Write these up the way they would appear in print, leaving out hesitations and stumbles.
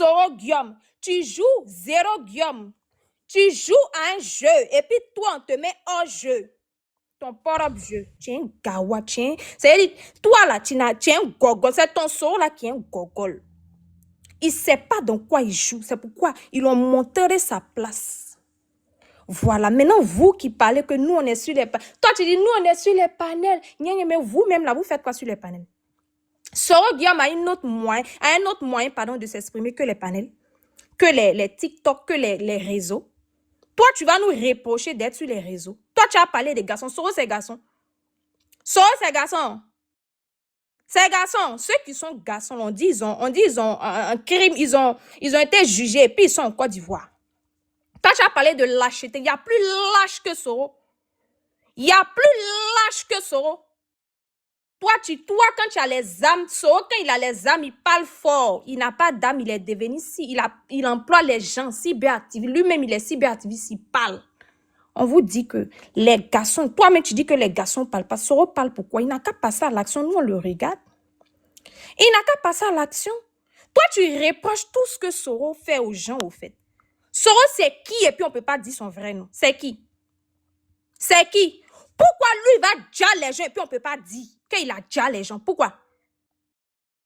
Soro Guillaume, tu joues zéro Guillaume. Tu joues à un jeu et puis toi, on te met hors jeu. Ton propre jeu. Tu es un gawa, c'est-à-dire, toi là, tu es un gogol. C'est ton sort là qui est un gogol. Il ne sait pas dans quoi il joue. C'est pourquoi ils ont montré sa place. Voilà. Maintenant, vous qui parlez que nous, on est sur les panels. Toi, tu dis, nous, on est sur les panels. Mais vous-même, là, vous faites quoi sur les panels? Soro Guillaume a un autre moyen, de s'exprimer que les panels, que les TikTok, que les réseaux. Toi, tu vas nous reprocher d'être sur les réseaux. Toi, tu as parlé des garçons. Soro, c'est garçons. Soro, c'est garçons. Ces garçons, ceux qui sont garçons, on dit ils ont un crime, ils ont été jugés et puis ils sont en Côte d'Ivoire. Toi, tu as parlé de lâcheté. Il y a plus lâche que Soro. Il y a plus lâche que Soro. Toi, quand tu as les âmes, Soro, quand il a les âmes, il parle fort. Il n'a pas d'âme, il est devenu si. Il emploie les gens cyberactivistes. Lui-même, il est cyberactiviste, il parle. On vous dit que les garçons, toi-même, tu dis que les garçons ne parlent pas. Soro parle pourquoi? Il n'a qu'à passer à l'action. Nous, on le regarde. Il n'a qu'à passer à l'action. Toi, tu reproches tout ce que Soro fait aux gens, au fait. Soro, c'est qui? Et puis, on ne peut pas dire son vrai nom. C'est qui? C'est qui? Pourquoi lui va déjà les gens et puis on ne peut pas dire qu'il a déjà les gens? Pourquoi?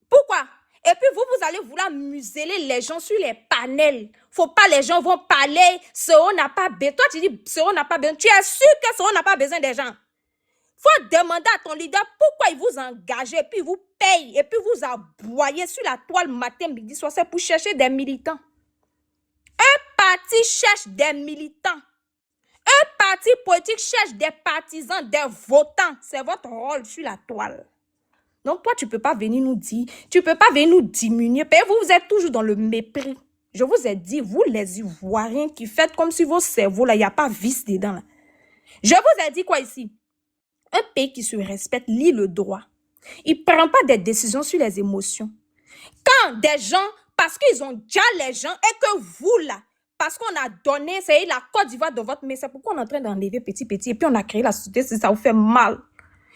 Pourquoi? Et puis vous allez vouloir museler les gens sur les panels. Faut pas, les gens vont parler. Soro n'a pas besoin. Toi, tu dis Soro n'a pas besoin. Tu es sûr que Soro n'a pas besoin des gens? Faut demander à ton leader pourquoi il vous engage et puis vous paye et puis vous aboyez sur la toile matin, midi, soir. C'est pour chercher des militants. Un parti cherche des militants. Un parti politique cherche des partisans, des votants. C'est votre rôle sur la toile. Donc, toi, tu ne peux pas venir nous dire, tu ne peux pas venir nous diminuer. Vous êtes toujours dans le mépris. Je vous ai dit, vous les Ivoiriens qui faites comme si vos cerveaux, là, il n'y a pas vis dedans. Là. Je vous ai dit quoi ici? Un pays qui se respecte lit le droit. Il ne prend pas des décisions sur les émotions. Quand des gens, parce qu'ils ont déjà les gens et que vous, là, parce qu'on a donné, c'est la Côte d'Ivoire de votre main, c'est pourquoi on est en train d'enlever petit et puis on a créé la société, ça vous fait mal.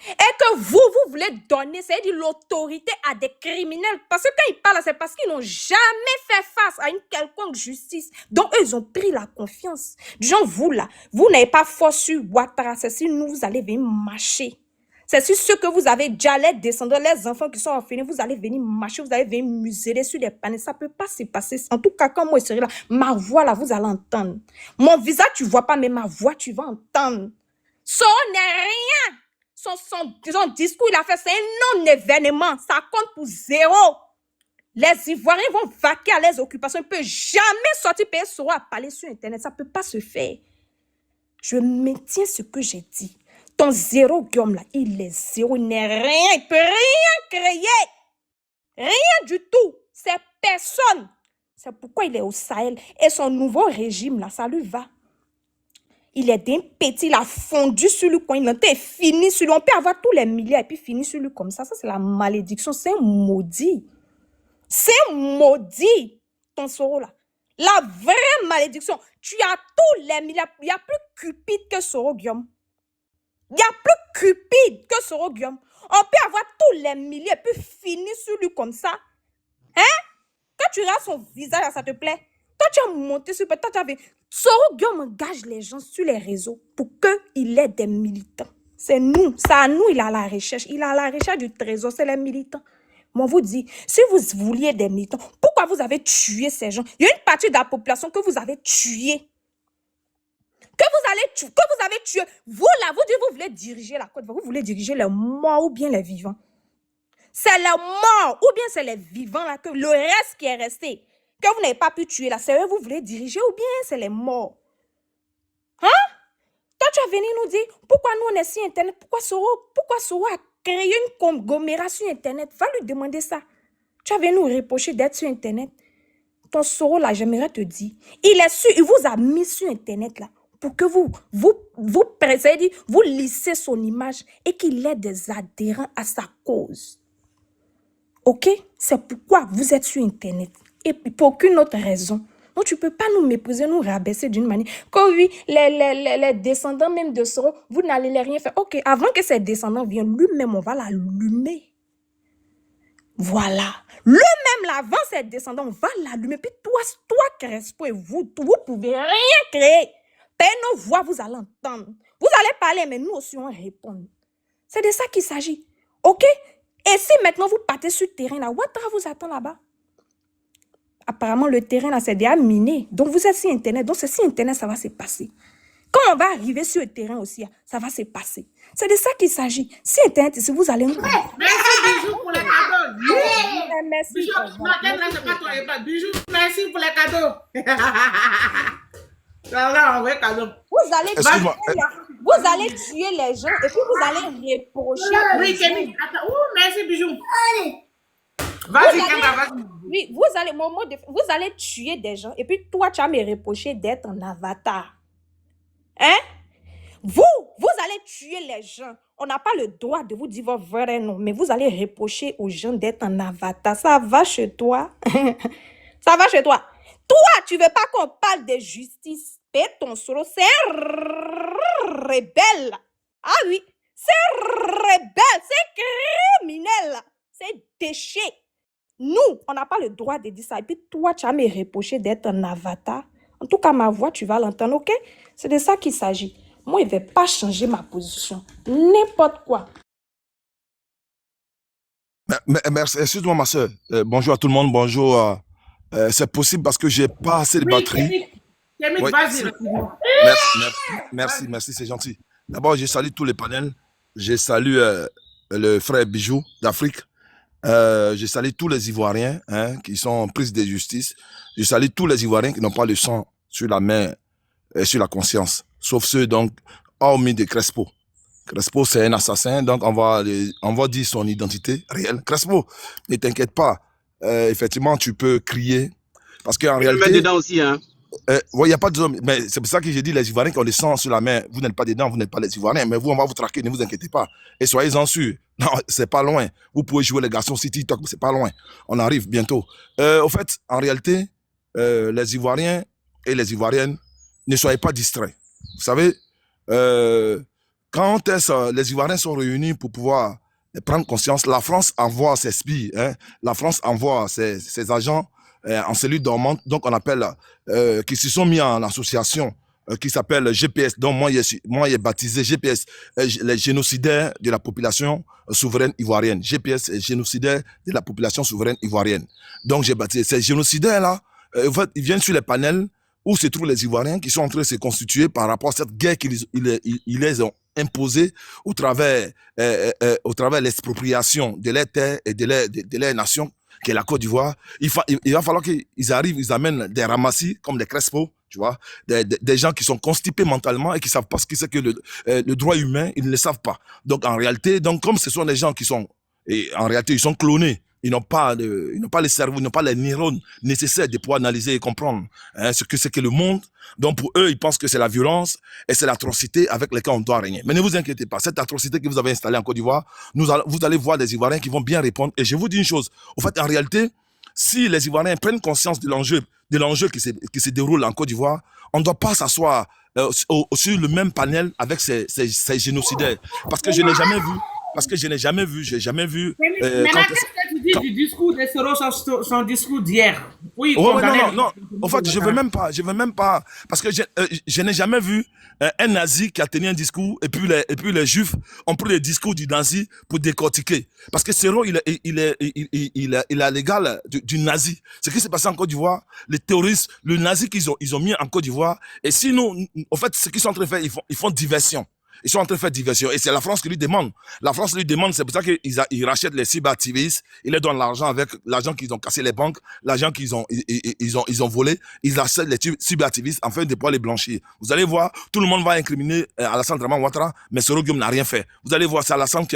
Et que vous voulez donner, c'est-à-dire l'autorité à des criminels. Parce que quand ils parlent, c'est parce qu'ils n'ont jamais fait face à une quelconque justice. Donc, eux, ils ont pris la confiance. Genre, vous, là, vous n'avez pas force sur Ouattara. C'est si nous, vous allez venir marcher. C'est sur ce que vous avez déjà, les descendants, les enfants qui sont orphelins, vous allez venir marcher, vous allez venir museler sur les panneaux. Ça ne peut pas se passer. En tout cas, quand moi, je serai là, ma voix, là, vous allez entendre. Mon visage, tu ne vois pas, mais ma voix, tu vas entendre. Ça n'est rien. Son discours, il a fait, c'est un non-événement. Ça compte pour zéro. Les Ivoiriens vont vaquer à les occupations. Ils ne peuvent jamais sortir payer Soro à parler sur Internet. Ça ne peut pas se faire. Je maintiens ce que j'ai dit. Ton zéro Guillaume, là, il est zéro. Il n'est rien. Il ne peut rien créer. Rien du tout. C'est personne. C'est pourquoi il est au Sahel. Et son nouveau régime, là, ça lui va. Il est d'un petit, il a fondu sur lui quand il était fini sur lui. On peut avoir tous les milliards et puis finir sur lui comme ça. Ça, c'est la malédiction. C'est un maudit. C'est un maudit, ton Soro là. La vraie malédiction. Tu as tous les milliards. Il n'y a plus cupide que Soro Guillaume. Il n'y a plus cupide que Soro Guillaume. On peut avoir tous les milliards et puis finir sur lui comme ça. Hein? Quand tu regardes son visage, ça te plaît? Toi, tu as monté sur... Toi, tu avais... Soro Guillaume engage les gens sur les réseaux pour qu'il ait des militants. C'est nous. C'est à nous, il est à la recherche. Il est à la recherche du trésor, c'est les militants. Moi, vous dis, si vous vouliez des militants, pourquoi vous avez tué ces gens? Il y a une partie de la population que vous avez tuée. Que vous avez tué. Vous, là, vous dites, vous voulez diriger la Côte, vous voulez diriger les morts ou bien les vivants. C'est les morts ou bien c'est les vivants, là, que le reste qui est resté. Que vous n'avez pas pu tuer là, c'est eux vous voulez diriger ou bien c'est les morts? Hein? Toi, tu vas venir nous dire pourquoi nous on est sur Internet, pourquoi Soro a créé une conglomération sur Internet? Va lui demander ça. Tu vas venir nous reprocher d'être sur Internet. Ton Soro là, j'aimerais te dire, il vous a mis sur Internet là pour que vous lissez son image et qu'il ait des adhérents à sa cause. Ok? C'est pourquoi vous êtes sur Internet. Et pour aucune autre raison. Donc, tu ne peux pas nous mépriser, nous rabaisser d'une manière. Quand oui, les descendants même de Soro, vous n'allez rien faire. Ok, avant que ces descendants viennent, lui-même, on va l'allumer. Voilà. Le même là, avant ses descendants, on va l'allumer. Puis toi, Crespo et vous pouvez rien créer. Père, nos voix, vous allez entendre. Vous allez parler, mais nous aussi, on répond. C'est de ça qu'il s'agit. OK? Et si maintenant vous partez sur le terrain, là, Ouattara vous attend là-bas. Apparemment, le terrain, là, c'est déjà miné. Donc, vous êtes sur Internet. Donc, c'est sur Internet, ça va se passer. Quand on va arriver sur le terrain aussi, ça va se passer. C'est de ça qu'il s'agit. Si Internet, si vous allez... Merci, Bijou, pour les cadeaux. Merci. Bijou, là, c'est pas ton état. Bijou, merci pour les cadeaux. Là, on va cadeau. Vous allez tuer les gens et puis vous allez reprocher. Oui, Kémy. Merci, Bijou. Vas-y, Kenda, vas-y. Oui, vous allez tuer des gens et puis toi, tu vas me reprocher d'être un avatar. Hein? Vous allez tuer les gens. On n'a pas le droit de vous dire votre vrai nom, mais vous allez reprocher aux gens d'être un avatar. Ça va chez toi? Ça va chez toi? Toi, tu veux pas qu'on parle de justice? Paie ton solo, c'est rebelle. Ah oui, c'est rebelle, c'est criminel, c'est déchet. Nous, on n'a pas le droit de dire ça. Et puis toi, tu vas me reprocher d'être un avatar. En tout cas, ma voix, tu vas l'entendre, ok? C'est de ça qu'il s'agit. Moi, il ne vais pas changer ma position. N'importe quoi. Merci. Excuse-moi, ma soeur. Bonjour à tout le monde. Bonjour. C'est possible parce que j'ai pas assez de batterie. Kémy, Oui, vas-y. merci, c'est gentil. D'abord, je salue tous les panels. Je salue le frère Bijou d'Afrique. Je salue tous les Ivoiriens qui sont en prise de justice. Je salue tous les Ivoiriens qui n'ont pas le sang sur la main et sur la conscience. Sauf ceux, donc, hormis de Crespo. Crespo, c'est un assassin, donc on va dire son identité réelle. Crespo, ne t'inquiète pas. Effectivement, tu peux crier. Parce qu'en réalité... Je vais dedans aussi, hein. Il n'y a pas de... Mais c'est pour ça que j'ai dit les Ivoiriens qui ont le sang sur la main. Vous n'êtes pas dedans, vous n'êtes pas les Ivoiriens. Mais vous, on va vous traquer, ne vous inquiétez pas. Et soyez-en sûrs. Non, c'est pas loin. Vous pouvez jouer les garçons sur TikTok, mais c'est pas loin. On arrive bientôt. Au fait, en réalité, les Ivoiriens et les Ivoiriennes, ne soyez pas distraits. Vous savez, quand les Ivoiriens sont réunis pour pouvoir prendre conscience, la France envoie ses spies, la France envoie ses agents en cellule dormante, donc on appelle, qui se sont mis en association, qui s'appelle GPS, donc moi, il est baptisé GPS, les génocidaires de la population souveraine ivoirienne. GPS, génocidaires de la population souveraine ivoirienne. Donc j'ai baptisé ces génocidaires-là, en fait, ils viennent sur les panels où se trouvent les Ivoiriens qui sont en train de se constituer par rapport à cette guerre qu'ils les ont imposée au travers l'expropriation de leurs terres et de leur nation, qui est la Côte d'Ivoire. Il va falloir qu'ils arrivent, ils amènent des ramassis comme des Crespo, tu vois, des gens qui sont constipés mentalement et qui savent pas ce que c'est que le droit humain, ils ne le savent pas. Donc en réalité, comme ce sont des gens qui sont, et en réalité, ils sont clonés. Ils n'ont pas le cerveau, ils n'ont pas les neurones nécessaires de pouvoir analyser et comprendre ce que c'est que le monde. Donc pour eux, ils pensent que c'est la violence et c'est l'atrocité avec laquelle on doit régner. Mais ne vous inquiétez pas, cette atrocité que vous avez installée en Côte d'Ivoire, vous allez voir des Ivoiriens qui vont bien répondre. Et je vous dis une chose, en fait, en réalité, si les Ivoiriens prennent conscience de l'enjeu qui se déroule en Côte d'Ivoire, on ne doit pas s'asseoir sur le même panel avec ces génocidaires. Parce que je n'ai jamais vu. J'ai jamais vu. Maintenant, qu'est-ce que tu dis du discours de Soro, son discours d'hier? Oui, non. En fait, je veux même pas, parce que je n'ai jamais vu un nazi qui a tenu un discours et puis les juifs ont pris le discours du nazi pour décortiquer. Parce que Soro, il a l'égal du nazi. Ce qui s'est passé en Côte d'Ivoire, les terroristes, le nazi ils ont mis en Côte d'Ivoire. Et sinon, en fait, ce qu'ils sont en train de faire, ils font diversion. Ils sont en train de faire diversion. Et c'est la France qui lui demande. La France lui demande, c'est pour ça qu'ils rachètent les cyberactivistes. Ils leur donnent l'argent avec l'argent qu'ils ont cassé les banques, l'argent qu'ils ont volé. Ils achètent les cyberactivistes afin de pouvoir les blanchir. Vous allez voir, tout le monde va incriminer Alassane Dramane Ouattara, mais Soro Guillaume n'a rien fait. Vous allez voir, c'est Alassane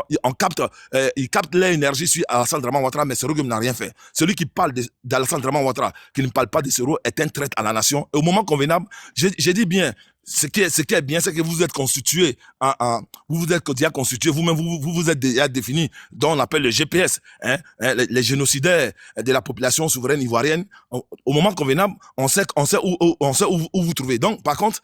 il capte l'énergie sur Alassane Dramane Ouattara, mais Soro Guillaume n'a rien fait. Celui qui parle d'Alassane Dramane Ouattara, qui ne parle pas de Soro, est un traître à la nation. Et au moment convenable, j'ai dit bien, ce qui est bien, c'est que vous êtes constitué, vous vous êtes déjà constitué, vous-même, vous êtes déjà défini, dont on appelle le GPS, les génocidaires de la population souveraine ivoirienne. Au moment convenable, on sait où vous trouvez. Donc, par contre,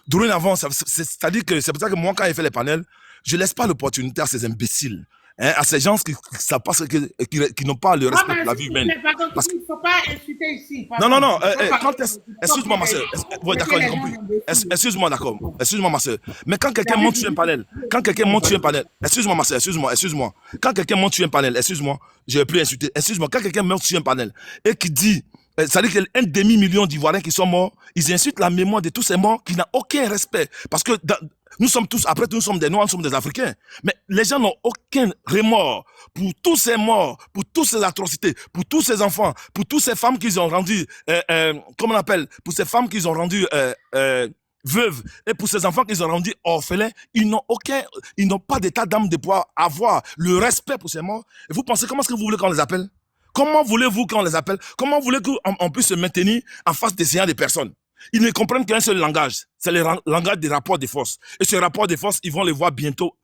dorénavant, c'est-à-dire que c'est pour ça que moi, quand j'ai fait les panels, je laisse pas l'opportunité à ces imbéciles, hein, à ces gens qui savent pas qui n'ont pas le respect de la vie humaine. Parce que... Il ne faut pas insulter ici. Non. Excuse-moi, ma soeur. Oui, d'accord, j'ai compris. Excuse-moi, d'accord. Excuse-moi, ma soeur. Mais quand quelqu'un monte sur un panel, excuse-moi, ma soeur, excuse-moi. Quand quelqu'un monte sur un panel, excuse-moi, je ne vais plus insulter. Excuse-moi, quand quelqu'un monte sur un panel et qui dit, ça veut dire qu'un demi-million d'Ivoiriens qui sont morts, ils insultent la mémoire de tous ces morts qui n'a aucun respect. Parce que nous sommes tous, après tout, nous sommes des Noirs, nous sommes des Africains. Mais les gens n'ont aucun remords pour tous ces morts, pour toutes ces atrocités, pour tous ces enfants, pour toutes ces femmes qu'ils ont rendues, comment on appelle, pour ces femmes qu'ils ont rendues veuves, et pour ces enfants qu'ils ont rendus orphelins. Ils n'ont pas d'état d'âme de pouvoir avoir le respect pour ces morts. Et vous pensez, comment est-ce que vous voulez qu'on les appelle? Comment voulez-vous qu'on les appelle? Comment voulez-vous qu'on puisse se maintenir en face des séants des personnes? Ils ne comprennent qu'un seul langage, c'est le langage des rapports de force. Et ce rapport de force, ils vont le voir bientôt.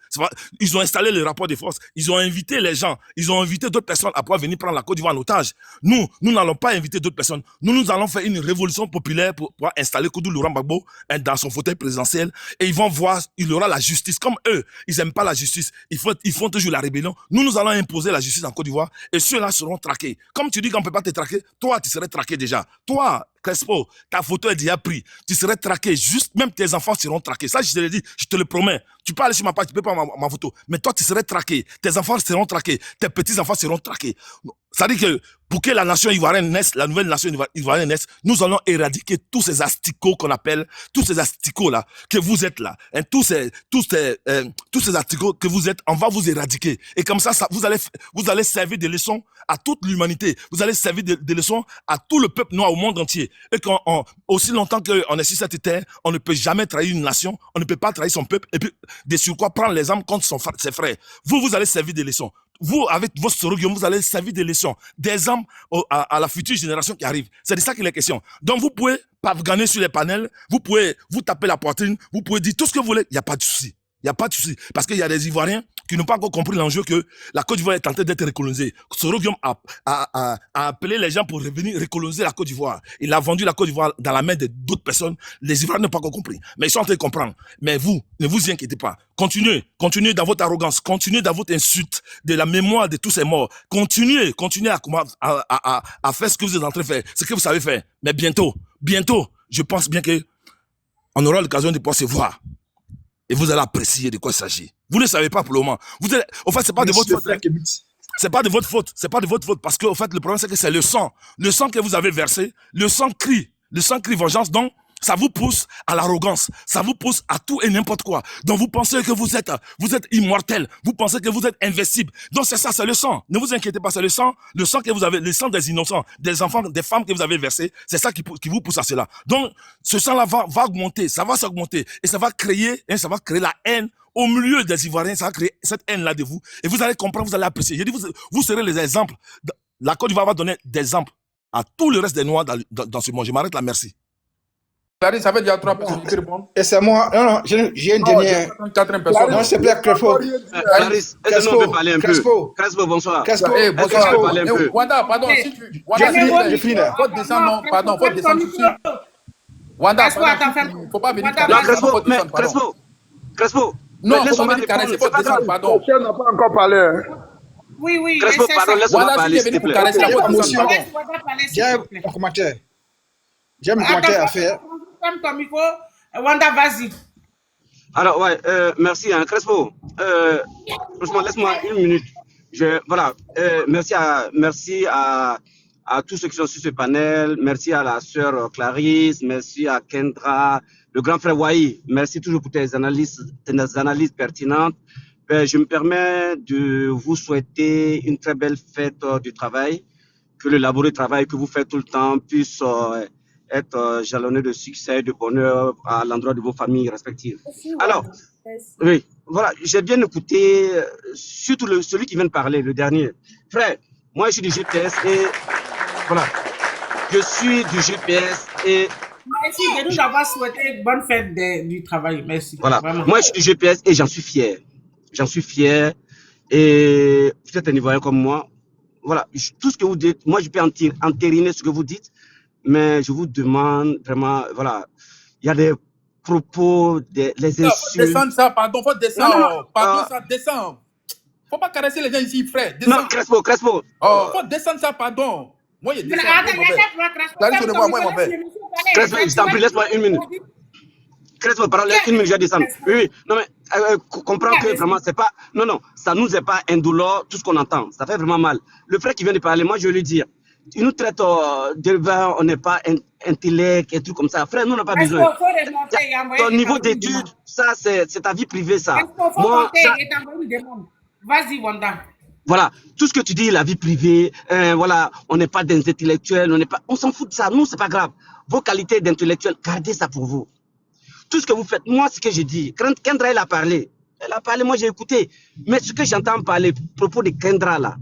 Ils ont installé le rapport de force, ils ont invité les gens, ils ont invité d'autres personnes à pouvoir venir prendre la Côte d'Ivoire en otage. Nous n'allons pas inviter d'autres personnes. Nous allons faire une révolution populaire pour pouvoir installer Koudou Laurent Gbagbo dans son fauteuil présidentiel. Et ils vont voir, il aura la justice. Comme eux, ils n'aiment pas la justice. Ils font toujours la rébellion. Nous allons imposer la justice en Côte d'Ivoire et ceux-là seront traqués. Comme tu dis qu'on ne peut pas te traquer, toi, tu serais traqué déjà. Toi, Crespo, ta photo est déjà prise. Tu serais traqué. Juste, même tes enfants seront traqués. Ça, je te le dis, je te le promets. Tu peux aller sur ma page, tu peux pas ma photo. Mais toi, tu serais traqué. Tes enfants seront traqués. Tes petits-enfants seront traqués. Ça veut dire que pour que la nation ivoirienne naisse, la nouvelle nation ivoirienne naisse, nous allons éradiquer tous ces asticots qu'on appelle, tous ces asticots-là, que vous êtes là. Hein, tous ces asticots que vous êtes, on va vous éradiquer. Et comme ça, vous allez servir de leçon à toute l'humanité. Vous allez servir de leçon à tout le peuple noir au monde entier. Et aussi longtemps qu'on est sur cette terre, on ne peut jamais trahir une nation, on ne peut pas trahir son peuple, et puis, de surcroît, prendre les armes contre ses frères. Vous allez servir de leçon. Vous, avec votre sorogium, vous allez servir de leçons, des armes à la future génération qui arrive. C'est de ça qu'il est question. Donc, vous pouvez pas vous gagner sur les panels, vous pouvez vous taper la poitrine, vous pouvez dire tout ce que vous voulez, il n'y a pas de souci. Il n'y a pas de souci. Parce qu'il y a des Ivoiriens qui n'ont pas encore compris l'enjeu que la Côte d'Ivoire est en train d'être recolonisée. Sorogium a appelé les gens pour revenir recoloniser la Côte d'Ivoire. Il a vendu la Côte d'Ivoire dans la main d'autres personnes. Les Ivoiriens n'ont pas encore compris. Mais ils sont en train de comprendre. Mais vous, ne vous inquiétez pas. Continuez dans votre arrogance. Continuez dans votre insulte de la mémoire de tous ces morts. Continuez à faire ce que vous êtes en train de faire. Ce que vous savez faire. Mais bientôt, je pense bien que on aura l'occasion de pouvoir se voir. Et vous allez apprécier de quoi il s'agit. Vous ne savez pas pour le moment. En fait, c'est pas de votre faute. C'est pas de votre faute. C'est pas de votre faute. Parce que, en fait, le problème, c'est que c'est le sang. Le sang que vous avez versé. Le sang crie vengeance. Donc, ça vous pousse à l'arrogance. Ça vous pousse à tout et n'importe quoi. Donc, vous pensez que vous êtes immortel. Vous pensez que vous êtes invincible. Donc, c'est ça, c'est le sang. Ne vous inquiétez pas, c'est le sang que vous avez, le sang des innocents, des enfants, des femmes que vous avez versé. C'est ça qui vous pousse à cela. Donc, ce sang-là va augmenter. Ça va s'augmenter. Et ça va créer la haine au milieu des Ivoiriens. Ça va créer cette haine-là de vous. Et vous allez comprendre, vous allez apprécier. Je dis, vous serez les exemples. La Côte d'Ivoire va donner des exemples à tout le reste des Noirs dans ce monde. Je m'arrête là, merci. Ça fait déjà 3 personnes qui répondent. Et c'est moi. Non, j'ai une dernière. Non, s'il te plaît, Crespo. Clarisse, est-ce qu'on peut parler un peu? Crespo, bonsoir. Crespo, parler un peu? Wanda, pardon, si tu... Wanda, j'ai fini là. Faut descendre, non, pardon, faut descendre ici. Wanda, il faut pas venir Non, Crespo. Non, il faut pas venir caresser, faut descendre, pardon. On n'a pas encore parlé. Oui. Crespo, pardon, laisse-moi parler, s'il te plaît. J'ai un commentaire. J'ai un commentaire à faire. Comme ton micro, Wanda, vas-y. Alors, ouais, merci, hein, Crespo. Franchement, laisse-moi une minute. Merci à tous ceux qui sont sur ce panel. Merci à la sœur Clarisse. Merci à Kendra, le grand frère Wahi. Merci toujours pour tes analyses pertinentes. Je me permets de vous souhaiter une très belle fête du travail. Que le laborieux travail que vous faites tout le temps puisse être jalonné de succès, de bonheur à l'endroit de vos familles respectives. Alors, oui, voilà, j'ai bien écouté, surtout celui qui vient de parler, le dernier. Frère, moi je suis du GPS et voilà, je suis du GPS et... Merci de nous avoir souhaité bonne fête du travail, merci. Voilà, vraiment. moi je suis du GPS et j'en suis fier. J'en suis fier et vous êtes un Ivoirien comme moi. Voilà, tout ce que vous dites, moi je peux entériner ce que vous dites. Mais je vous demande vraiment, voilà, il y a des propos, les insultes. Faut descendre ça, pardon, faut descendre. Pardon, ça descend. faut pas caresser les gens ici, frère. Non, Descends. Crespo. Oh, faut descendre ça, pardon. Moi, il Mais descend. attends, Mauvais. Clarisse, on est moi, mauvais. Crespo, je t'en prie, laisse-moi une minute. Crespo, parole, une minute, je vais descendre. Oui, non, mais comprends que vraiment, c'est pas. Non, ça nous est pas indolore, tout ce qu'on entend. Ça fait vraiment mal. Le frère qui vient de parler, moi, je vais lui dire. Il nous traite devant, on n'est pas intellect et tout comme ça. Frère, nous, on n'a pas besoin. Ton niveau d'études, ça, c'est ta vie privée, ça. Moi, ça... Vas-y, Wanda. Voilà, tout ce que tu dis, la vie privée, voilà, on n'est pas des intellectuels, on s'en fout de ça. Nous, c'est pas grave. Vos qualités d'intellectuel, gardez ça pour vous. Tout ce que vous faites, moi, ce que j'ai dit, Kendra, elle a parlé, moi, j'ai écouté. Mais ce que j'entends parler, à propos de Kendra, là,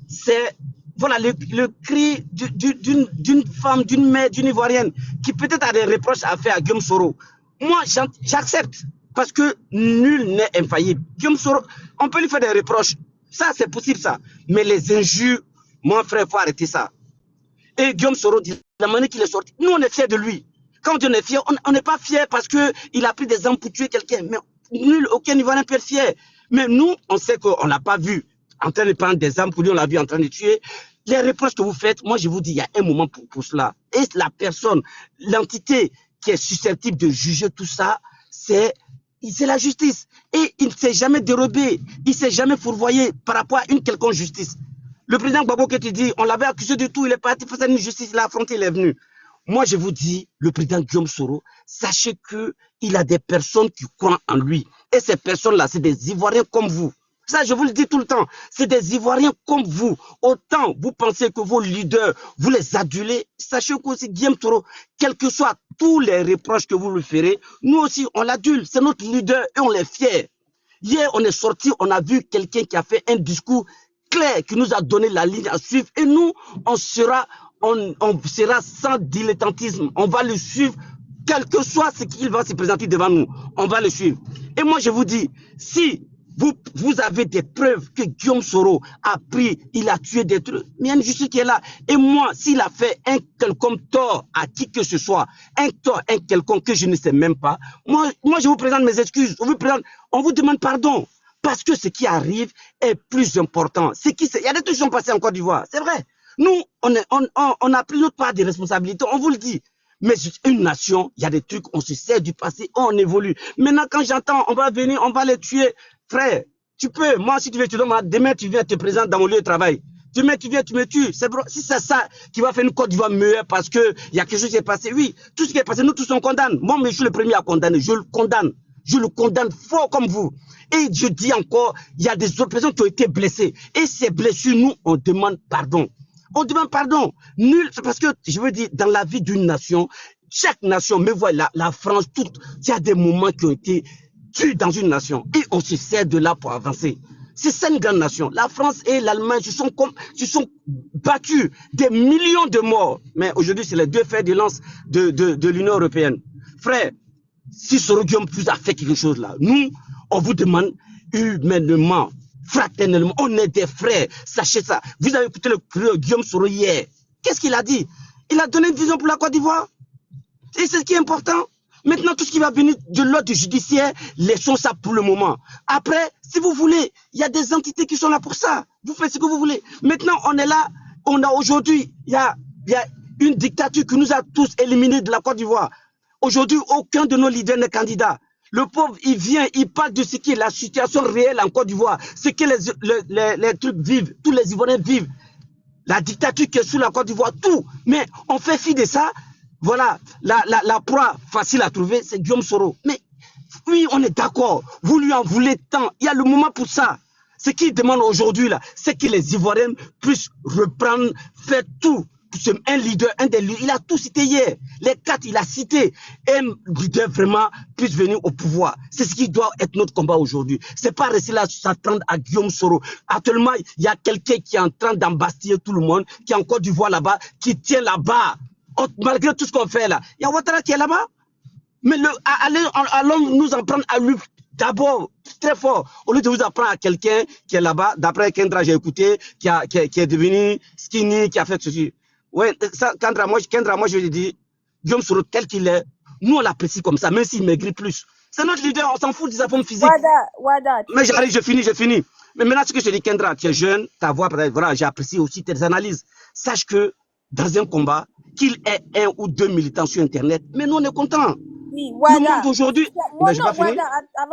c'est, voilà, le cri d'une femme, d'une mère, d'une Ivoirienne, qui peut-être a des reproches à faire à Guillaume Soro. Moi, j'accepte, parce que nul n'est infaillible. Guillaume Soro, on peut lui faire des reproches. Ça, c'est possible, ça. Mais les injures, mon frère, il faut arrêter ça. Et Guillaume Soro dit, la manière qu'il est sorti, nous, on est fiers de lui. Quand on est fier, on n'est pas fier parce qu'il a pris des armes pour tuer quelqu'un. Mais nul, aucun Ivoirien peut être fier. Mais nous, on sait qu'on ne l'a pas vu en train de prendre des armes pour lui, on l'a vu en train de tuer. Les reproches que vous faites, moi, je vous dis, il y a un moment pour cela. Et la personne, l'entité qui est susceptible de juger tout ça, c'est la justice. Et il ne s'est jamais dérobé, il ne s'est jamais fourvoyé par rapport à une quelconque justice. Le président Gbagbo, que tu dis, on l'avait accusé de tout, il est parti face à une justice, il a affronté, il est venu. Moi, je vous dis, le président Guillaume Soro, sachez qu'il a des personnes qui croient en lui. Et ces personnes-là, c'est des Ivoiriens comme vous. Ça, je vous le dis tout le temps. C'est des Ivoiriens comme vous. Autant vous pensez que vos leaders, vous les adulez, sachez qu'aussi Guillaume Soro, quels que soient tous les reproches que vous lui ferez, nous aussi, on l'adule. C'est notre leader et on est fiers. Hier, on est sorti, on a vu quelqu'un qui a fait un discours clair, qui nous a donné la ligne à suivre. Et nous, on sera sans dilettantisme. On va le suivre, quel que soit ce qu'il va se présenter devant nous. On va le suivre. Et moi, je vous dis, si vous avez des preuves que Guillaume Soro a pris, il a tué des trucs, mais il y a une justice qui est là. Et moi, s'il a fait un quelconque tort à qui que ce soit, un tort, un quelconque que je ne sais même pas, moi je vous présente mes excuses. On vous demande pardon. Parce que ce qui arrive est plus important. Il y a des trucs qui sont passés en Côte d'Ivoire, c'est vrai. Nous, on a pris notre part de responsabilité, on vous le dit. Mais une nation, il y a des trucs, on se sert du passé, on évolue. Maintenant, quand j'entends, on va venir, on va les tuer, frère, tu peux, moi, si tu veux, demain, tu viens te présenter dans mon lieu de travail. Demain, tu viens, tu me tues. Si c'est ça qui va faire une Côte d'Ivoire meilleure parce qu'il y a quelque chose qui est passé, oui, tout ce qui est passé, nous tous on condamne. Moi, mais je suis le premier à condamner, je le condamne. Je le condamne fort comme vous. Et je dis encore, il y a des autres personnes qui ont été blessées. Et ces blessures, nous, on demande pardon. On demande pardon. Nul, c'est parce que, je veux dire, dans la vie d'une nation, chaque nation, mais voilà, la France, il y a des moments qui ont été durs dans une nation. Et on se sert de là pour avancer. C'est ça une grande nation. La France et l'Allemagne se sont battus des millions de morts. Mais aujourd'hui, c'est les deux fers de lance de l'Union européenne. Frère, si Soro Guillaume plus a fait quelque chose là, nous, on vous demande humainement, fraternellement, on est des frères, sachez ça. Vous avez écouté le Guillaume Soro hier. Qu'est-ce qu'il a dit? Il a donné une vision pour la Côte d'Ivoire. Et c'est ce qui est important. Maintenant, tout ce qui va venir de l'ordre judiciaire, laissons ça pour le moment. Après, si vous voulez, il y a des entités qui sont là pour ça. Vous faites ce que vous voulez. Maintenant, on est là, on a aujourd'hui, il y a une dictature qui nous a tous éliminés de la Côte d'Ivoire. Aujourd'hui, aucun de nos leaders n'est candidat. Le pauvre, il vient, il parle de ce qui est la situation réelle en Côte d'Ivoire, ce que les trucs vivent, tous les Ivoiriens vivent. La dictature qui est sous la Côte d'Ivoire, tout. Mais on fait fi de ça. Voilà, la proie facile à trouver, c'est Guillaume Soro. Mais oui, on est d'accord. Vous lui en voulez tant. Il y a le moment pour ça. Ce qu'il demande aujourd'hui, là, c'est que les Ivoiriens puissent reprendre, faire tout. Un leader, un des leaders, il a tout cité hier. Les 4, il a cité. Un leader vraiment puisse venir au pouvoir. C'est ce qui doit être notre combat aujourd'hui. C'est pas rester là s'attendre à Guillaume Soro. Actuellement, il y a quelqu'un qui est en train d'embastiller tout le monde, qui est en Côte d'Ivoire là-bas, qui tient là-bas. Malgré tout ce qu'on fait là. Il y a Ouattara qui est là-bas. Mais allons nous en prendre à lui d'abord, très fort. Au lieu de vous apprendre à quelqu'un qui est là-bas, d'après Kendra, j'ai écouté, qui est devenu skinny, qui a fait ceci. Ouais, Kendra, moi je lui dis, Guillaume Soro, tel qu'il est, nous on l'apprécie comme ça, même s'il maigrit plus. C'est notre leader, on s'en fout de sa forme physique. Wada. Mais j'arrive, je finis. Mais maintenant, ce que je dis, Kendra, tu es jeune, ta voix, voilà, j'apprécie aussi tes analyses. Sache que dans un combat, qu'il ait 1 ou 2 militants sur Internet, mais nous, on est contents. Oui, voilà. Le monde aujourd'hui, Moi, je vais pas finir.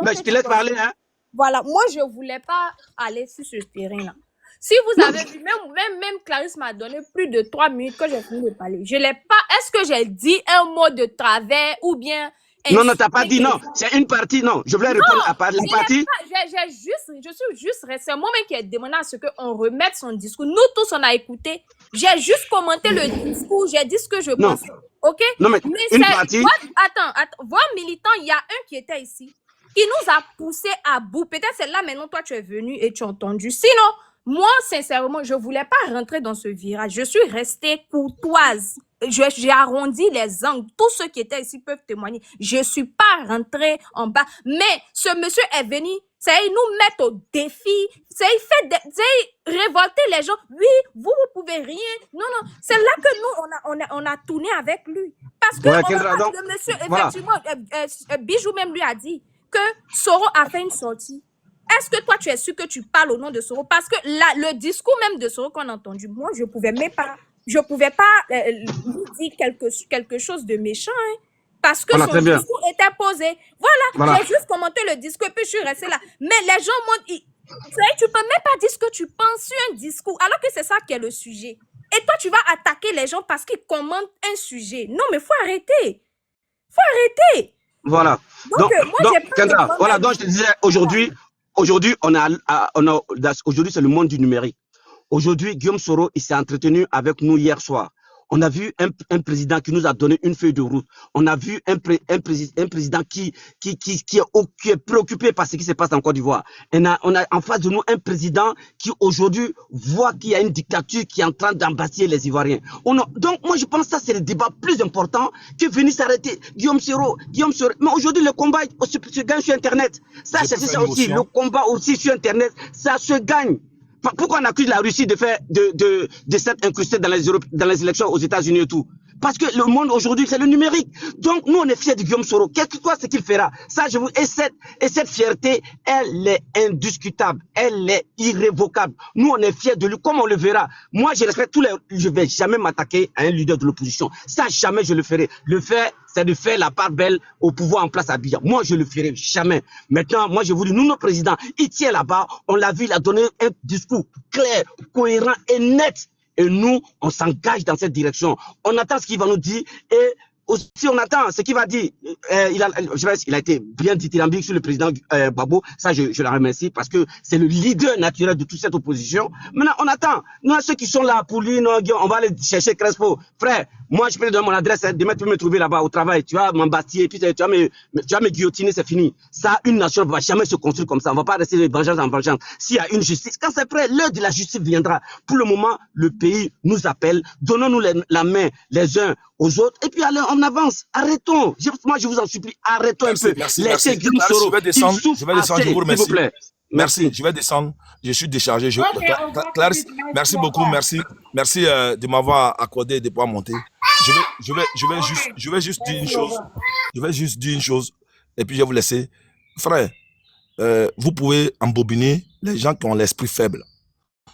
Mais je te laisse parler, hein. Voilà, moi, je ne voulais pas aller sur ce terrain-là. Si vous avez vu, même Clarisse m'a donné plus de 3 minutes que j'ai fini de parler. Je l'ai pas. Est-ce que j'ai dit un mot de travers ou bien. Non, tu n'as pas dit non. C'est une partie, non. Je voulais répondre à part la partie. Je suis juste resté. C'est moi-même qui ai demandé à ce qu'on remette son discours. Nous tous, on a écouté. J'ai juste commenté le discours. J'ai dit ce que je pensais. OK? Non, mais une partie. Attends. Voir militant, il y a un qui était ici, qui nous a poussé à bout. Peut-être c'est là maintenant, toi, tu es venu et tu as entendu. Sinon, moi, sincèrement, je ne voulais pas rentrer dans ce virage. Je suis restée courtoise. J'ai arrondi les angles. Tous ceux qui étaient ici peuvent témoigner. Je ne suis pas rentrée en bas. Mais ce monsieur est venu, c'est nous mettre au défi. C'est révolter les gens. Oui, vous pouvez rien. Non. C'est là que nous, on a tourné avec lui. Parce que le monsieur, effectivement, Bijou même lui a dit que Soro a fait une sortie. Est-ce que toi, tu es sûr que tu parles au nom de Soro? Parce que le discours même de Soro qu'on a entendu, moi, je ne pouvais pas lui dire quelque chose de méchant, hein, parce que son discours était posé. Voilà. J'ai juste commenté le discours et puis je suis restée là. Mais les gens m'ont dit, tu ne peux même pas dire ce que tu penses sur un discours, alors que c'est ça qui est le sujet. Et toi, tu vas attaquer les gens parce qu'ils commentent un sujet. Non, mais il faut arrêter. Voilà. Donc, Kendra, voilà, donc je te disais, aujourd'hui, aujourd'hui, c'est le monde du numérique. Aujourd'hui, Guillaume Soro, il s'est entretenu avec nous hier soir. On a vu un président qui nous a donné une feuille de route. On a vu un président qui est préoccupé par ce qui se passe en Côte d'Ivoire. On a en face de nous un président qui aujourd'hui voit qu'il y a une dictature qui est en train d'embâtir les Ivoiriens. Donc moi je pense que ça c'est le débat plus important que venir s'arrêter. Guillaume Soro. Mais aujourd'hui le combat se gagne sur Internet. Ça c'est ça aussi. Le combat aussi sur Internet, ça se gagne. Pourquoi on accuse la Russie de faire de s'être incrustée dans les élections aux États-Unis et tout? Parce que le monde aujourd'hui, c'est le numérique. Donc, nous, on est fiers de Guillaume Soro. Quel que soit ce qu'il fera, ça, et cette fierté, elle est indiscutable. Elle est irrévocable. Nous, on est fiers de lui, comme on le verra. Moi, je respecte je vais jamais m'attaquer à un leader de l'opposition. Ça, jamais je le ferai. Le fait, c'est de faire la part belle au pouvoir en place à Abidjan. Moi, je le ferai jamais. Maintenant, moi, je vous dis, nous, nos présidents, il tient là-bas, on l'a vu, il a donné un discours clair, cohérent et net. Et nous, on s'engage dans cette direction. On attend ce qu'il va nous dire et aussi on attend ce qu'il va dire. Il a été bien dithyrambique sur le président Gbagbo. Ça, je le remercie parce que c'est le leader naturel de toute cette opposition. Maintenant, on attend. Nous, ceux qui sont là pour lui, on va aller chercher Crespo. Frère, moi, je peux te donner mon adresse. Demain, tu peux me trouver là-bas au travail. Tu vas m'embastiller, puis tu vas me guillotiner, c'est fini. Ça, une nation ne va jamais se construire comme ça. On ne va pas rester de vengeance en vengeance. S'il y a une justice, quand c'est prêt, l'heure de la justice viendra. Pour le moment, le pays nous appelle. Donnons-nous la main les uns aux autres. Et puis, allez, on avance. Arrêtons. Moi, je vous en supplie, arrêtons un peu. Merci. Je vais descendre, je vous remercie. Merci, je vais descendre. Je suis déchargé. Clarisse, merci beaucoup, merci de m'avoir accordé de pouvoir monter. Je vais juste dire une chose. Je vais juste dire une chose et puis je vais vous laisser. Frère, vous pouvez embobiner les gens qui ont l'esprit faible.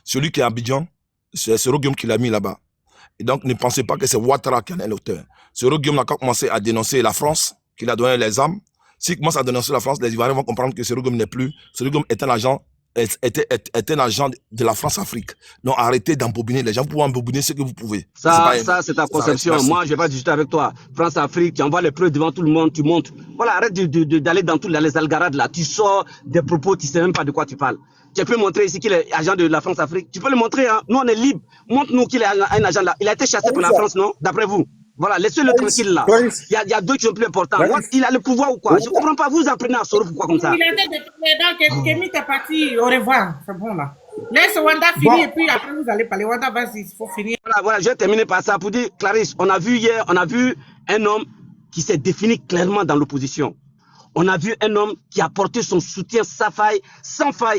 Celui qui est à Abidjan, c'est Soro Guillaume qui l'a mis là-bas. Et donc, ne pensez pas que c'est Ouattara qui en est l'auteur. Soro Guillaume a commencé à dénoncer la France, qui a donné les armes. S'il commence à dénoncer la France, les Ivoiriens vont comprendre que Soro Guillaume n'est plus. Soro Guillaume est un agent de la France-Afrique. Donc, arrêtez d'embobiner les gens. Vous pouvez embobiner ce que vous pouvez. Ça, c'est ta conception. Moi, je ne vais pas discuter avec toi. France-Afrique, tu envoies les preuves devant tout le monde, tu montes. Voilà, arrête d'aller dans les algarades là. Tu sors des propos, tu ne sais même pas de quoi tu parles. Tu peux montrer ici qu'il est agent de la France-Afrique. Tu peux le montrer, hein. Nous, on est libre. Montre-nous qu'il est un agent là. Il a été chassé par la France, non? D'après vous. Voilà, laissez-le tranquille là. Il y a deux qui sont plus importants. Il a le pouvoir ou quoi? Je ne comprends pas. Vous en prenez à Soro pourquoi comme ça? Il a été de Kémy est parti. Au revoir. C'est bon là. Laisse Wanda finir et puis après vous allez parler. Wanda, vas-y, il faut finir. Voilà, je vais terminer par ça pour dire, Clarisse, on a vu hier, un homme qui s'est défini clairement dans l'opposition. On a vu un homme qui a apporté son soutien sans faille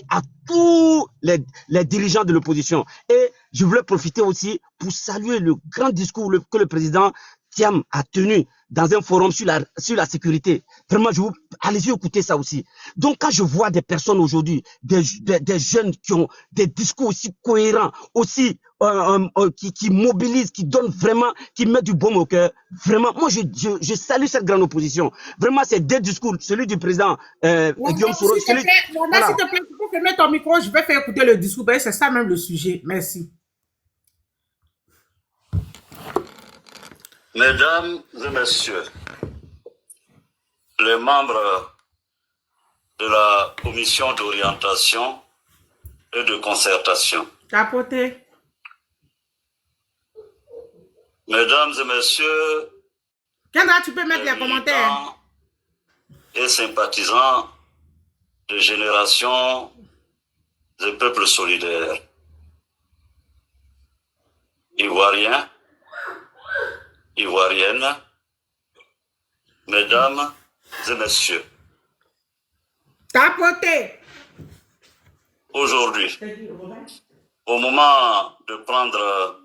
à tous les dirigeants de l'opposition. Et je voulais profiter aussi pour saluer le grand discours que le président Thiam a tenu dans un forum sur la sécurité. Vraiment, allez-y écouter ça aussi. Donc, quand je vois des personnes aujourd'hui, des jeunes qui ont des discours aussi cohérents, aussi qui mobilisent, qui donnent vraiment, qui mettent du baume au cœur, vraiment, moi, je salue cette grande opposition. Vraiment, c'est deux discours, celui du président Guillaume Soro. S'il te plaît, tu peux fermer ton micro, je vais faire écouter le discours, c'est ça même le sujet. Merci. Mesdames et messieurs, les membres de la commission d'orientation et de concertation. Capoté. Mesdames et messieurs, Kendra, tu peux mettre les commentaires. Et sympathisants de Génération des peuples solidaires. Ivoiriens, Ivoiriennes, mesdames et messieurs. Capoté. Aujourd'hui, au moment de prendre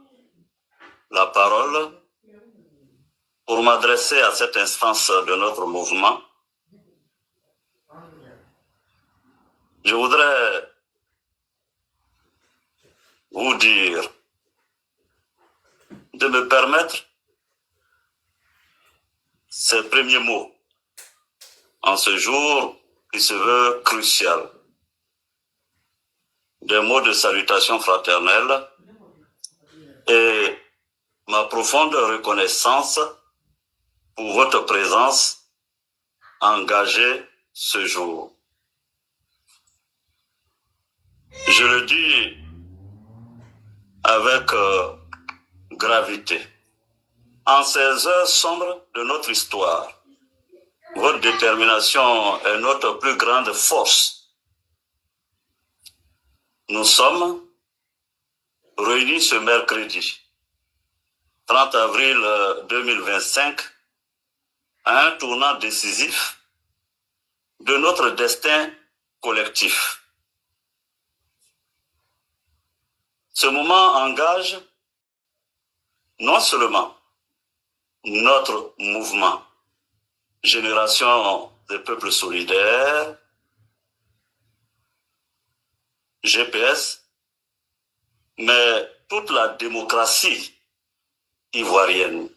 la parole pour m'adresser à cette instance de notre mouvement, je voudrais vous dire de me permettre ces premiers mots en ce jour qui se veut crucial. Des mots de salutation fraternelle et ma profonde reconnaissance pour votre présence engagée ce jour. Je le dis avec gravité. En ces heures sombres de notre histoire, votre détermination est notre plus grande force. Nous sommes réunis ce mercredi, 30 avril 2025, à un tournant décisif de notre destin collectif. Ce moment engage non seulement notre mouvement, Génération des peuples solidaires, GPS, mais toute la démocratie ivoirienne.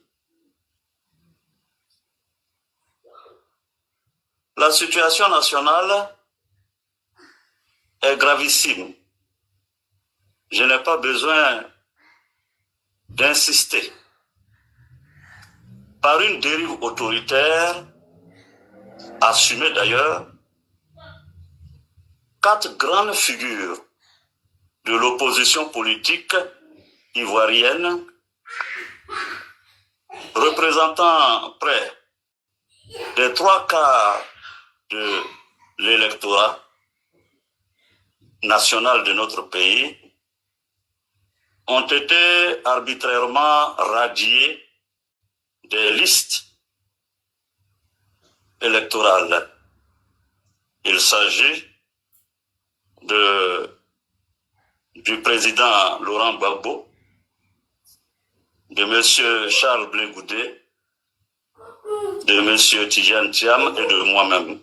La situation nationale est gravissime. Je n'ai pas besoin d'insister. Par une dérive autoritaire, assumée d'ailleurs, 4 grandes figures de l'opposition politique ivoirienne, représentant près des 3/4 de l'électorat national de notre pays, ont été arbitrairement radiés des listes électorales. Il s'agit du président Laurent Gbagbo, de M. Charles Blé Goudé, de M. Tidjane Thiam et de moi-même.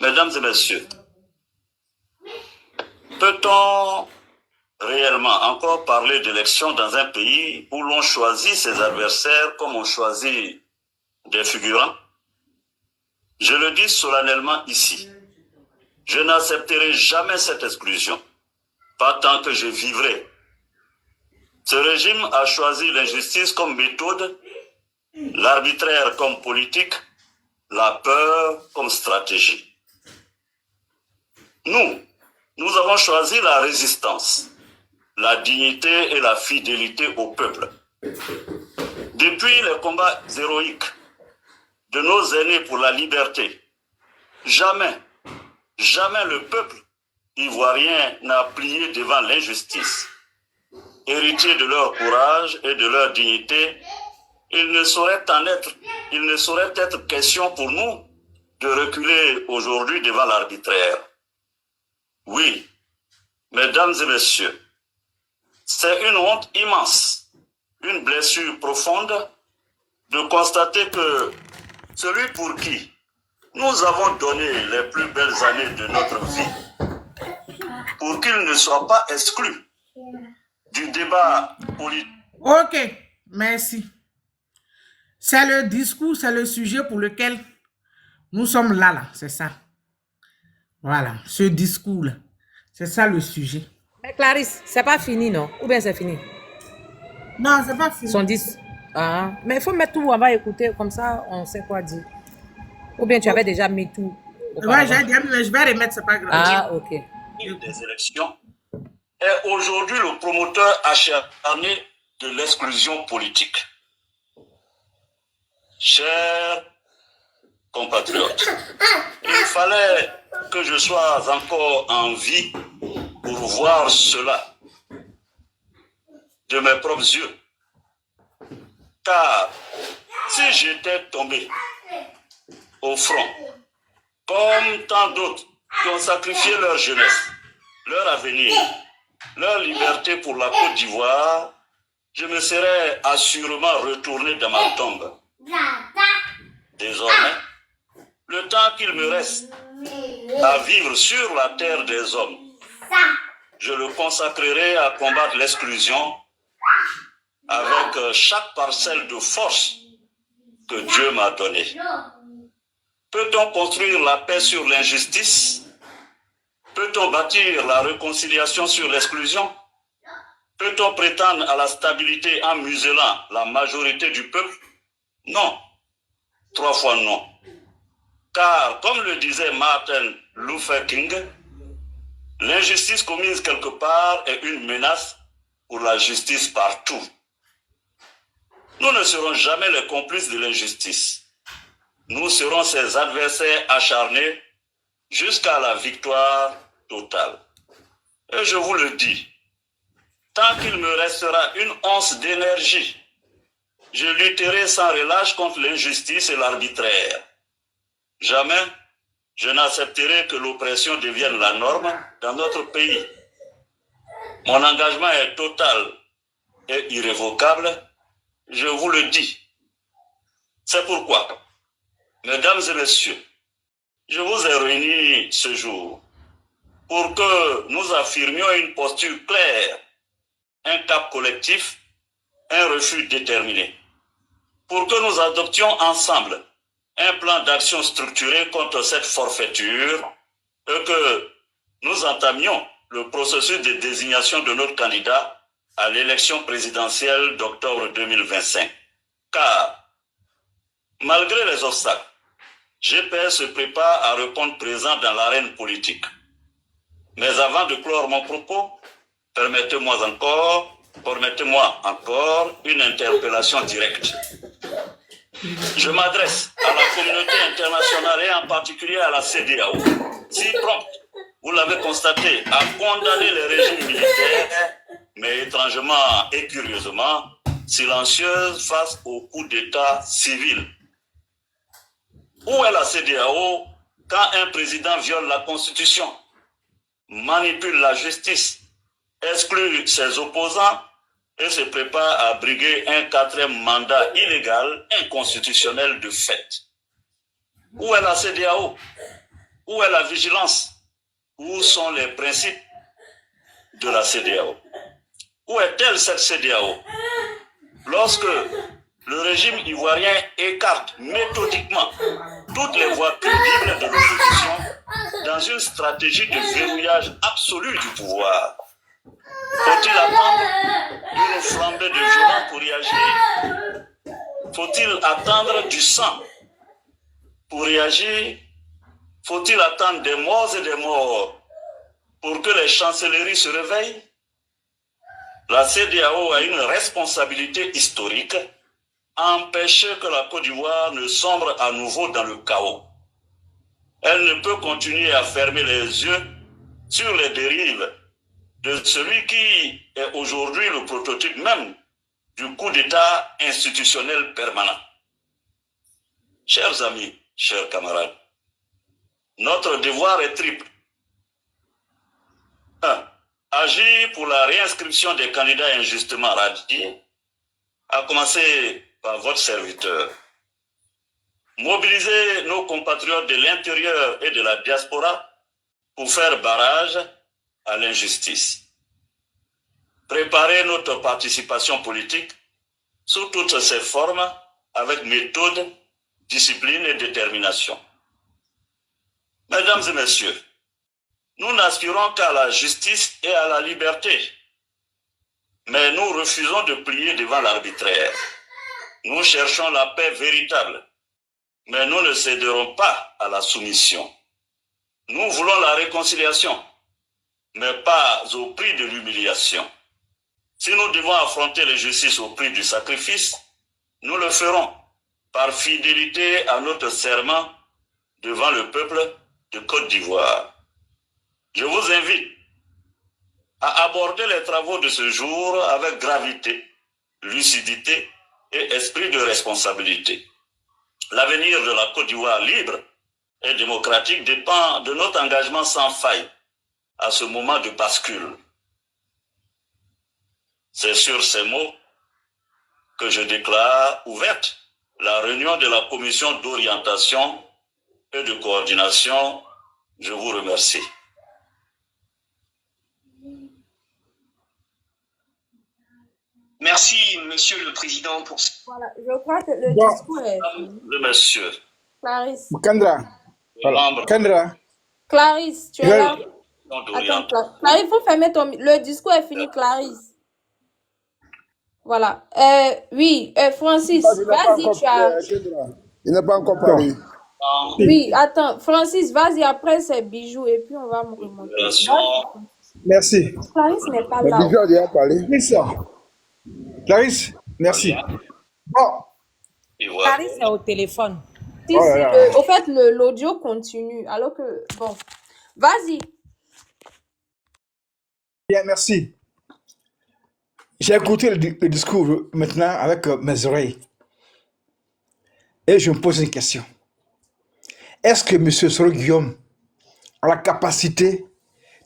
Mesdames et messieurs, peut-on réellement encore parler d'élection dans un pays où l'on choisit ses adversaires comme on choisit des figurants? Je le dis solennellement ici. Je n'accepterai jamais cette exclusion, pas tant que je vivrai. Ce régime a choisi l'injustice comme méthode, l'arbitraire comme politique, la peur comme stratégie. Nous avons choisi la résistance, la dignité et la fidélité au peuple. Depuis les combats héroïques de nos aînés pour la liberté, jamais le peuple ivoirien n'a plié devant l'injustice. Héritiers de leur courage et de leur dignité, il ne saurait être question pour nous de reculer aujourd'hui devant l'arbitraire. Oui, mesdames et messieurs, c'est une honte immense une blessure profonde de constater que celui pour qui nous avons donné les plus belles années de notre vie, pour qu'il ne soit pas exclu du débat politique. Ok, merci. C'est le discours, c'est le sujet pour lequel nous sommes là, c'est ça. Voilà, ce discours-là, c'est ça le sujet. Mais Clarisse, c'est pas fini, non? Ou bien c'est fini? Non, c'est pas fini. Son 10. Ah, mais il faut mettre tout, on va écouter, comme ça, on sait quoi dire. Ou bien tu avais déjà mis tout. Ouais, j'ai dit, mais je vais remettre, c'est pas grave. Ah, ok. Des élections est aujourd'hui le promoteur acharné de l'exclusion politique. Chers compatriotes, il fallait que je sois encore en vie pour voir cela de mes propres yeux. Car si j'étais tombé au front, comme tant d'autres qui ont sacrifié leur jeunesse, leur avenir, leur liberté pour la Côte d'Ivoire, je me serais assurément retourné dans ma tombe. Désormais, le temps qu'il me reste à vivre sur la terre des hommes, je le consacrerai à combattre l'exclusion avec chaque parcelle de force que Dieu m'a donnée. Peut-on construire la paix sur l'injustice? Peut-on bâtir la réconciliation sur l'exclusion? Peut-on prétendre à la stabilité en muselant la majorité du peuple? Non. 3 fois non. Car, comme le disait Martin Luther King, l'injustice commise quelque part est une menace pour la justice partout. Nous ne serons jamais les complices de l'injustice. Nous serons ses adversaires acharnés jusqu'à la victoire totale. Et je vous le dis, tant qu'il me restera une once d'énergie, je lutterai sans relâche contre l'injustice et l'arbitraire. Jamais je n'accepterai que l'oppression devienne la norme dans notre pays. Mon engagement est total et irrévocable, je vous le dis. C'est pourquoi, mesdames et messieurs, je vous ai réunis ce jour pour que nous affirmions une posture claire, un cap collectif, un refus déterminé. Pour que nous adoptions ensemble un plan d'action structuré contre cette forfaiture et que nous entamions le processus de désignation de notre candidat à l'élection présidentielle d'octobre 2025. Car, malgré les obstacles, GPS se prépare à répondre présent dans l'arène politique. Mais avant de clore mon propos, permettez-moi encore une interpellation directe. Je m'adresse à la communauté internationale et en particulier à la CEDEAO, si prompte, vous l'avez constaté, à condamner les régimes militaires, mais étrangement et curieusement, silencieuse face au coup d'État civil. Où est la CEDEAO quand un président viole la Constitution, manipule la justice, exclut ses opposants et se prépare à briguer un 4e mandat illégal, inconstitutionnel de fait? Où est la CEDEAO? Où est la vigilance? Où sont les principes de la CEDEAO? Où est-elle cette CEDEAO? Lorsque le régime ivoirien écarte méthodiquement toutes les voies crédibles de l'opposition dans une stratégie de verrouillage absolu du pouvoir. Faut-il attendre d'une flambée de violence pour réagir? Faut-il attendre du sang pour réagir? Faut-il attendre des morts et des morts pour que les chancelleries se réveillent? La CEDEAO a une responsabilité historique à empêcher que la Côte d'Ivoire ne sombre à nouveau dans le chaos. Elle ne peut continuer à fermer les yeux sur les dérives de celui qui est aujourd'hui le prototype même du coup d'État institutionnel permanent. Chers amis, chers camarades, notre devoir est triple. 1. Agir pour la réinscription des candidats injustement radiés. à commencer par votre serviteur. Mobiliser nos compatriotes de l'intérieur et de la diaspora pour faire barrage à l'injustice. Préparer notre participation politique sous toutes ses formes avec méthode, discipline et détermination. Mesdames et messieurs, nous n'aspirons qu'à la justice et à la liberté, mais nous refusons de plier devant l'arbitraire. Nous cherchons la paix véritable, mais nous ne céderons pas à la soumission. Nous voulons la réconciliation, mais pas au prix de l'humiliation. Si nous devons affronter l'injustice au prix du sacrifice, nous le ferons par fidélité à notre serment devant le peuple de Côte d'Ivoire. Je vous invite à aborder les travaux de ce jour avec gravité, lucidité et esprit de responsabilité. L'avenir de la Côte d'Ivoire libre et démocratique dépend de notre engagement sans faille à ce moment de bascule. C'est sur ces mots que je déclare ouverte la réunion de la commission d'orientation et de coordination. Je vous remercie. Merci, Monsieur le Président, pour ce... Voilà, je crois que le Bon. discours est fini. Le monsieur, Clarisse. Kendra. Voilà. membre Kendra. Clarisse, tu es Je- là? d'orientation. Attends, Clarisse, il faut fermer ton... Le discours est fini, Clarisse. Voilà. Oui, Francis, Il n'a pas vas-y, encore tu as... Kendra. Il n'a pas encore parlé. Oui, attends, Francis, vas-y, après c'est bijoux et puis on va me remonter. Merci. Clarisse n'est pas Mais là. Bijou a déjà parlé. Clarisse, merci. Bon, Et voilà. Clarisse est au téléphone. Si, Oh là si, là. au fait, l'audio continue. Alors que, bon, vas-y. bien, merci. J'ai écouté le discours maintenant avec mes oreilles. Et je me pose une question. Est-ce que M. Soro Guillaume a la capacité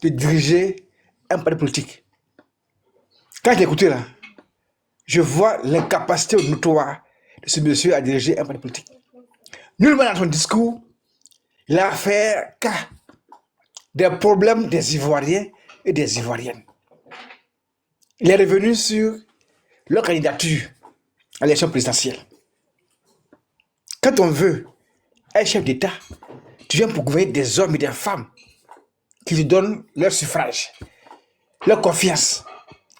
de diriger un parti politique? Quand j'ai écouté là, je vois l'incapacité notoire de ce monsieur à diriger un parti politique. Nullement dans son discours, il a fait cas des problèmes des Ivoiriens et des Ivoiriennes. Il est revenu sur leur candidature à l'élection présidentielle. Quand on veut un chef d'État, tu viens pour gouverner des hommes et des femmes qui lui donnent leur suffrage, leur confiance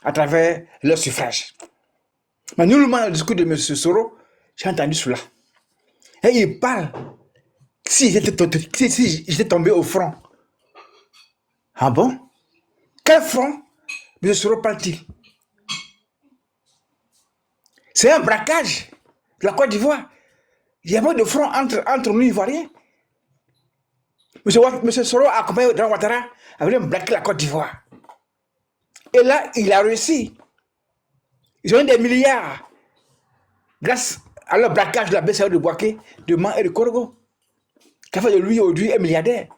à travers leur suffrage. Mais nullement dans le discours de M. Soro, j'ai entendu cela. Et il parle si j'étais tombé au front. Ah bon? Quel front M. Soro parle-t-il? C'est un braquage de la Côte d'Ivoire. Il n'y a pas de front entre nous Ivoiriens. M. Soro a accompagné Jean Ouattara à venir braquer la Côte d'Ivoire. Et là, il a réussi. Ils ont eu des milliards grâce à leur braquage de la BCAO de Bouaké, de Man et de Korogo, qui a fait de lui aujourd'hui un milliardaire.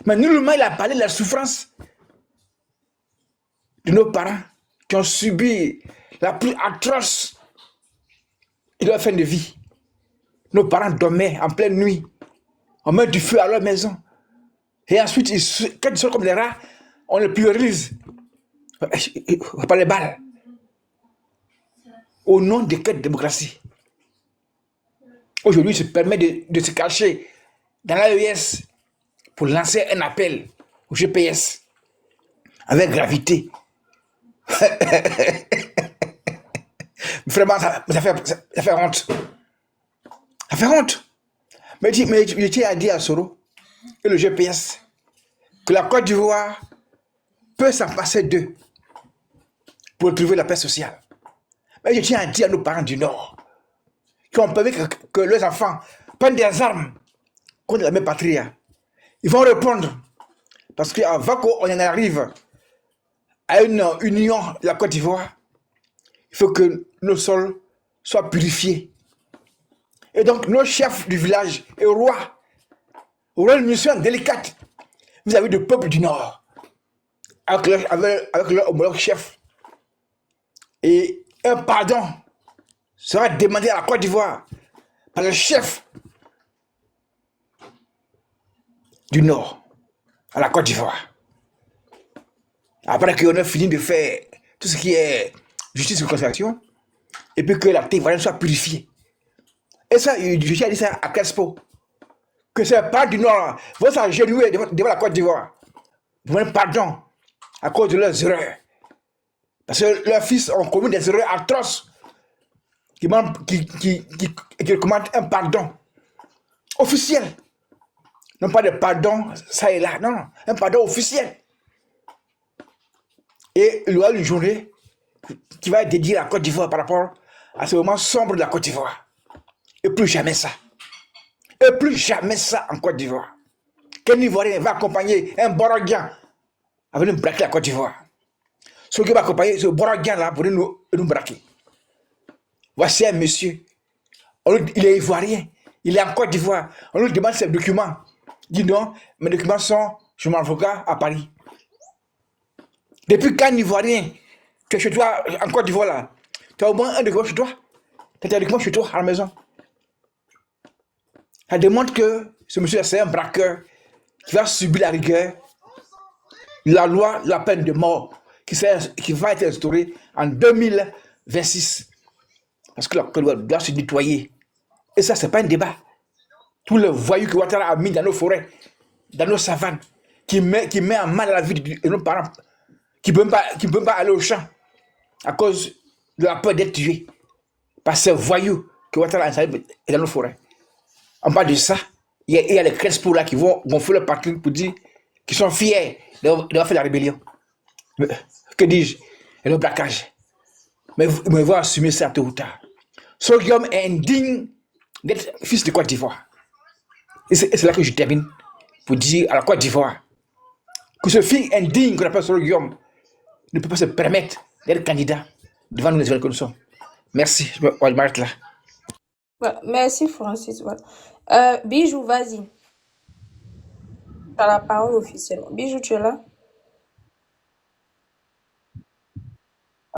Mais nullement il a parlé de la souffrance de nos parents qui ont subi la plus atroce de leur fin de vie. Nos parents dormaient en pleine nuit. On met du feu à leur maison. Et ensuite, quand ils sont comme des rats, on les priorise. Par les balles. Au nom de quelle démocratie? Aujourd'hui, il se permet de se cacher dans l'AES pour lancer un appel au GPS avec gravité. Vraiment, ça fait honte. Ça fait honte. Mais je tiens à dire à Soro et le GPS que la Côte d'Ivoire peut s'en passer d'eux pour trouver la paix sociale. Mais je tiens à dire à nos parents du Nord qui ont permis que leurs enfants prennent des armes contre la même patrie. Ils vont répondre. Parce qu'avant qu'on en arrive à une union de la Côte d'Ivoire, il faut que nos sols soient purifiés. Et donc, nos chefs du village et rois auront une mission délicate vis-à-vis du peuple du Nord, avec leur homologue chef. Et un pardon sera demandé à la Côte d'Ivoire par le chef du Nord, à la Côte d'Ivoire. Après qu'on ait fini de faire tout ce qui est justice et réconciliation, et puis que la terre ivoirienne soit purifiée. Et ça, je suis dit ça à Crespo, que c'est pas du Nord, vont s'agenouiller devant la Côte d'Ivoire. Vous pardon à cause de leurs erreurs. Parce que leurs fils ont commis des erreurs atroces qui recommandent un pardon officiel. Non pas de pardon, ça et là, non, un pardon officiel. Et il y aura une journée qui va être dédiée à la Côte d'Ivoire par rapport à ce moment sombre de la Côte d'Ivoire. Et plus jamais ça. Et plus jamais ça en Côte d'Ivoire. Quel Ivoirien va accompagner un Borogien à venir braquer la Côte d'Ivoire? Celui qui va accompagner ce Borogien là pour nous braquer. Voici un monsieur. Il est Ivoirien. Il est en Côte d'Ivoire. On lui demande ses documents. Il dit non, mes documents sont chez mon avocat à Paris. Depuis quand Ivoirien, tu es chez toi en Côte d'Ivoire là, tu as au moins un document chez toi. Tu as un document chez toi à la maison. Ça démontre que ce monsieur c'est un braqueur qui va subir la rigueur, la loi, la peine de mort qui va être instaurée en 2026. Parce que la Côte d'Ivoire doit se nettoyer. Et ça, c'est pas un débat. Tous les voyous que Ouattara a mis dans nos forêts, dans nos savanes, qui met en mal la vie de nos parents, qui ne peuvent pas aller au champ à cause de la peur d'être tué par ces voyous que Ouattara a installés dans nos forêts. En bas de ça, il y a les Crespo là qui vont gonfler le parti pour dire qu'ils sont fiers d'avoir fait la rébellion. Mais, que dis-je? Et le braquage. Mais ils vont assumer ça tôt ou tard. Ce Guillaume est indigne d'être fils de Côte d'Ivoire. Et c'est là que je termine pour dire à la Côte d'Ivoire que ce fils indigne qu'on appelle Soro Guillaume ne peut pas se permettre d'être candidat devant nous les événements que nous sommes. Merci, je m'arrête là. Voilà. Merci, Francis. Voilà. Bijou, vas-y. Tu as la parole officiellement. Bijou, tu es là?